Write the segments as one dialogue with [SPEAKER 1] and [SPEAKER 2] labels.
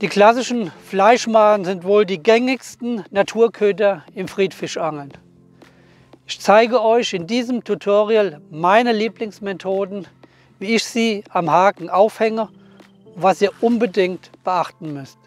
[SPEAKER 1] Die klassischen Fleischmaden sind wohl die gängigsten Naturköder im Friedfischangeln. Ich zeige euch in diesem Tutorial meine Lieblingsmethoden, wie ich sie am Haken aufhänge und was ihr unbedingt beachten müsst.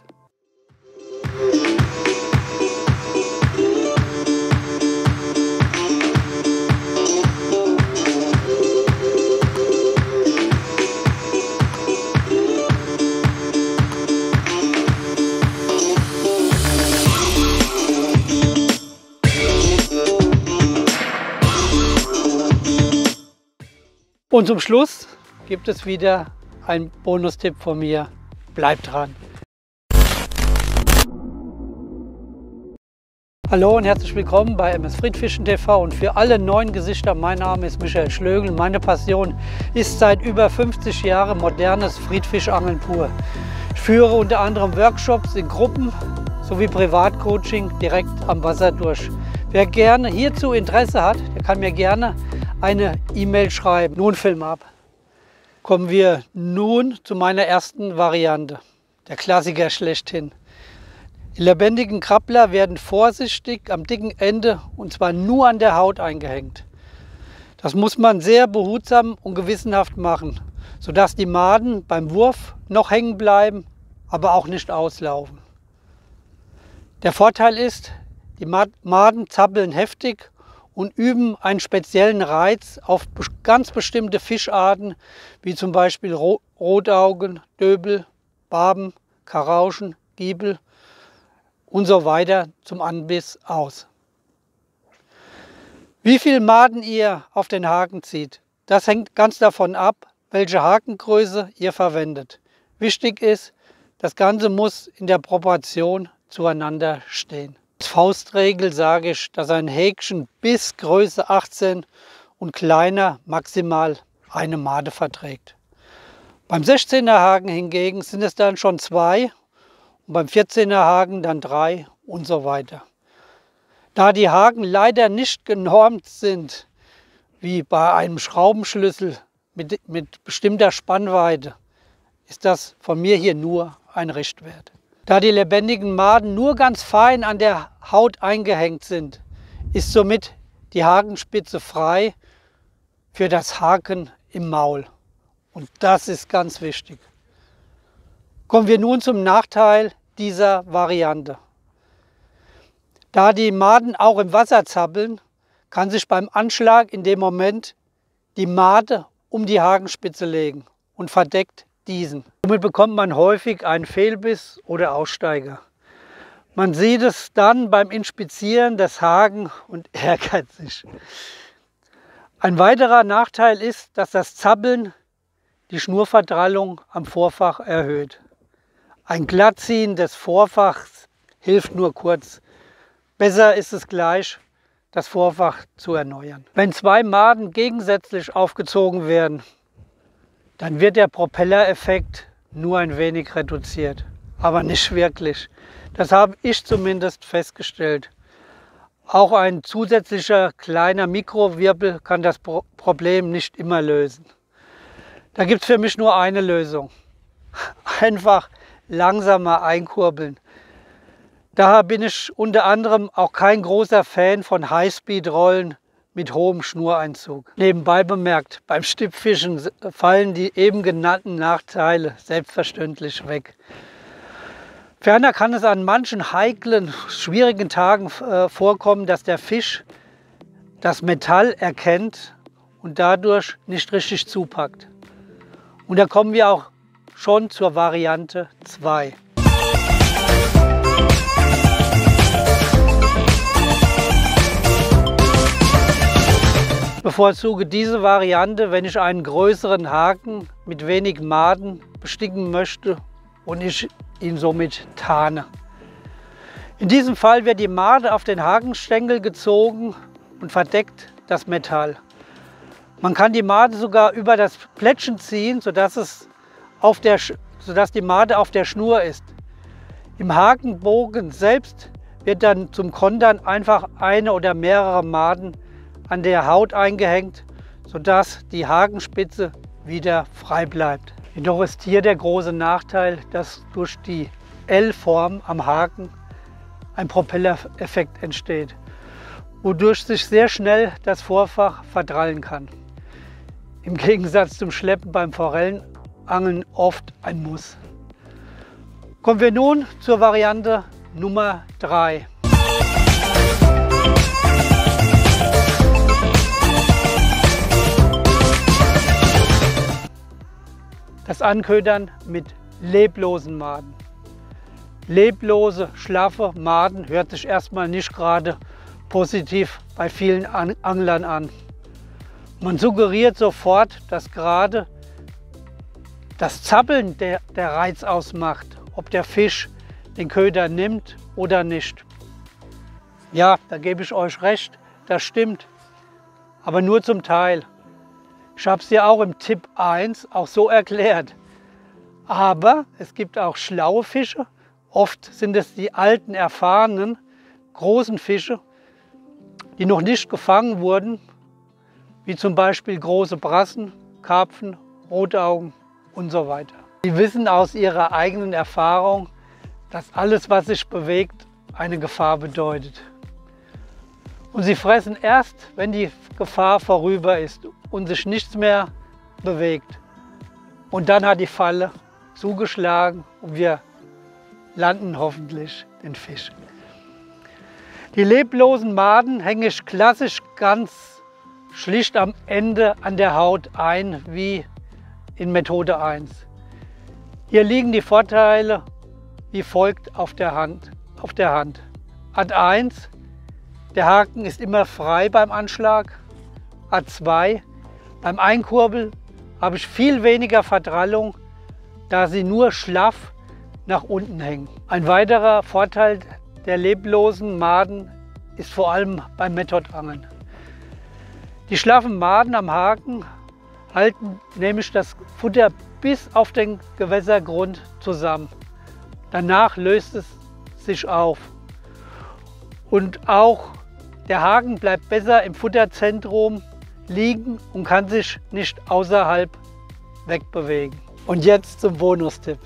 [SPEAKER 1] Und zum Schluss gibt es wieder einen Bonustipp von mir. Bleibt dran! Hallo und herzlich willkommen bei MS Friedfischen TV und für alle neuen Gesichter, mein Name ist Michael Schlögl. Meine Passion ist seit über 50 Jahren modernes Friedfischangeln pur. Ich führe unter anderem Workshops in Gruppen sowie Privatcoaching direkt am Wasser durch. Wer gerne hierzu Interesse hat, der kann mir gerne eine E-Mail schreiben. Nun Film ab. Kommen wir nun zu meiner ersten Variante, der Klassiker schlechthin. Die lebendigen Krabbler werden vorsichtig am dicken Ende und zwar nur an der Haut eingehängt. Das muss man sehr behutsam und gewissenhaft machen, sodass die Maden beim Wurf noch hängen bleiben, aber auch nicht auslaufen. Der Vorteil ist, die Maden zappeln heftig und üben einen speziellen Reiz auf ganz bestimmte Fischarten, wie zum Beispiel Rotaugen, Döbel, Barben, Karauschen, Giebel und so weiter zum Anbiss aus. Wie viel Maden ihr auf den Haken zieht, das hängt ganz davon ab, welche Hakengröße ihr verwendet. Wichtig ist, das Ganze muss in der Proportion zueinander stehen. Als Faustregel sage ich, dass ein Häkchen bis Größe 18 und kleiner maximal eine Made verträgt. Beim 16er Haken hingegen sind es dann schon 2 und beim 14er Haken dann 3 und so weiter. Da die Haken leider nicht genormt sind, wie bei einem Schraubenschlüssel mit bestimmter Spannweite, ist das von mir hier nur ein Richtwert. Da die lebendigen Maden nur ganz fein an der Haut eingehängt sind, ist somit die Hakenspitze frei für das Haken im Maul. Und das ist ganz wichtig. Kommen wir nun zum Nachteil dieser Variante. Da die Maden auch im Wasser zappeln, kann sich beim Anschlag in dem Moment die Made um die Hakenspitze legen und verdeckt diesen. Somit bekommt man häufig einen Fehlbiss oder Aussteiger. Man sieht es dann beim Inspizieren des Haken und ärgert sich. Ein weiterer Nachteil ist, dass das Zappeln die Schnurverdrallung am Vorfach erhöht. Ein Glattziehen des Vorfachs hilft nur kurz. Besser ist es gleich, das Vorfach zu erneuern. Wenn 2 Maden gegensätzlich aufgezogen werden, dann wird der Propellereffekt nur ein wenig reduziert, aber nicht wirklich. Das habe ich zumindest festgestellt. Auch ein zusätzlicher kleiner Mikrowirbel kann das Problem nicht immer lösen. Da gibt es für mich nur eine Lösung. Einfach langsamer einkurbeln. Daher bin ich unter anderem auch kein großer Fan von Highspeed-Rollen mit hohem Schnureinzug. Nebenbei bemerkt, beim Stippfischen fallen die eben genannten Nachteile selbstverständlich weg. Ferner kann es an manchen heiklen, schwierigen Tagen vorkommen, dass der Fisch das Metall erkennt und dadurch nicht richtig zupackt. Und da kommen wir auch schon zur Variante 2. Ich bevorzuge diese Variante, wenn ich einen größeren Haken mit wenig Maden besticken möchte und ich ihn somit tarne. In diesem Fall wird die Made auf den Hakenstängel gezogen und verdeckt das Metall. Man kann die Made sogar über das Plättchen ziehen, sodass die Made auf der Schnur ist. Im Hakenbogen selbst wird dann zum Kontern einfach eine oder mehrere Maden an der Haut eingehängt, sodass die Hakenspitze wieder frei bleibt. Jedoch ist hier der große Nachteil, dass durch die L-Form am Haken ein Propellereffekt entsteht, wodurch sich sehr schnell das Vorfach verdrallen kann. Im Gegensatz zum Schleppen beim Forellenangeln oft ein Muss. Kommen wir nun zur Variante Nummer 3. Das Anködern mit leblosen Maden. Leblose, schlaffe Maden hört sich erstmal nicht gerade positiv bei vielen Anglern an. Man suggeriert sofort, dass gerade das Zappeln der Reiz ausmacht, ob der Fisch den Köder nimmt oder nicht. Ja, da gebe ich euch recht, das stimmt, aber nur zum Teil. Ich habe es ja auch im Tipp 1 auch so erklärt. Aber es gibt auch schlaue Fische. Oft sind es die alten, erfahrenen, großen Fische, die noch nicht gefangen wurden, wie zum Beispiel große Brassen, Karpfen, Rotaugen und so weiter. Sie wissen aus ihrer eigenen Erfahrung, dass alles, was sich bewegt, eine Gefahr bedeutet. Und sie fressen erst, wenn die Gefahr vorüber ist und sich nichts mehr bewegt. Und dann hat die Falle zugeschlagen und wir landen hoffentlich den Fisch. Die leblosen Maden hänge ich klassisch ganz schlicht am Ende an der Haut ein, wie in Methode 1. Hier liegen die Vorteile wie folgt auf der Hand. Ad 1, der Haken ist immer frei beim Anschlag. Ad 2, beim Einkurbeln habe ich viel weniger Verdrallung, da sie nur schlaff nach unten hängen. Ein weiterer Vorteil der leblosen Maden ist vor allem beim Methodangeln. Die schlaffen Maden am Haken halten nämlich das Futter bis auf den Gewässergrund zusammen. Danach löst es sich auf. Und auch der Haken bleibt besser im Futterzentrum liegen und kann sich nicht außerhalb wegbewegen. Und jetzt zum Bonustipp.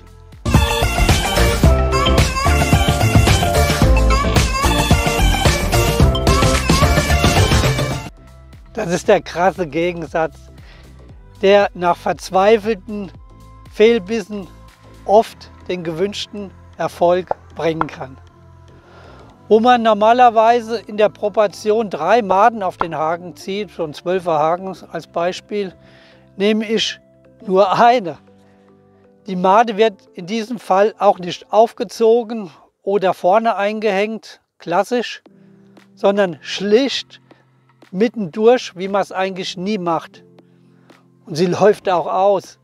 [SPEAKER 1] Das ist der krasse Gegensatz, der nach verzweifelten Fehlbissen oft den gewünschten Erfolg bringen kann. Wo man normalerweise in der Proportion 3 Maden auf den Haken zieht, so ein 12er Haken als Beispiel, nehme ich nur eine. Die Made wird in diesem Fall auch nicht aufgezogen oder vorne eingehängt, klassisch, sondern schlicht mittendurch, wie man es eigentlich nie macht. Und sie läuft auch aus.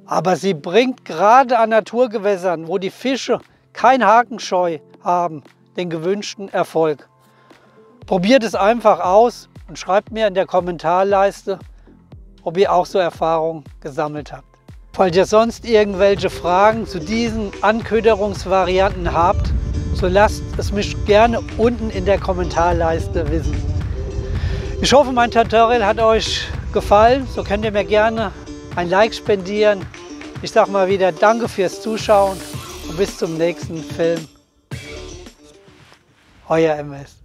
[SPEAKER 1] Aber sie bringt gerade an Naturgewässern, wo die Fische kein Hakenscheu haben, den gewünschten Erfolg. Probiert es einfach aus und schreibt mir in der Kommentarleiste, ob ihr auch so Erfahrungen gesammelt habt. Falls ihr sonst irgendwelche Fragen zu diesen Anköderungsvarianten habt, so lasst es mich gerne unten in der Kommentarleiste wissen. Ich hoffe, mein Tutorial hat euch gefallen. So könnt ihr mir gerne ein Like spendieren. Ich sage mal wieder danke fürs Zuschauen und bis zum nächsten Film. Euer MS.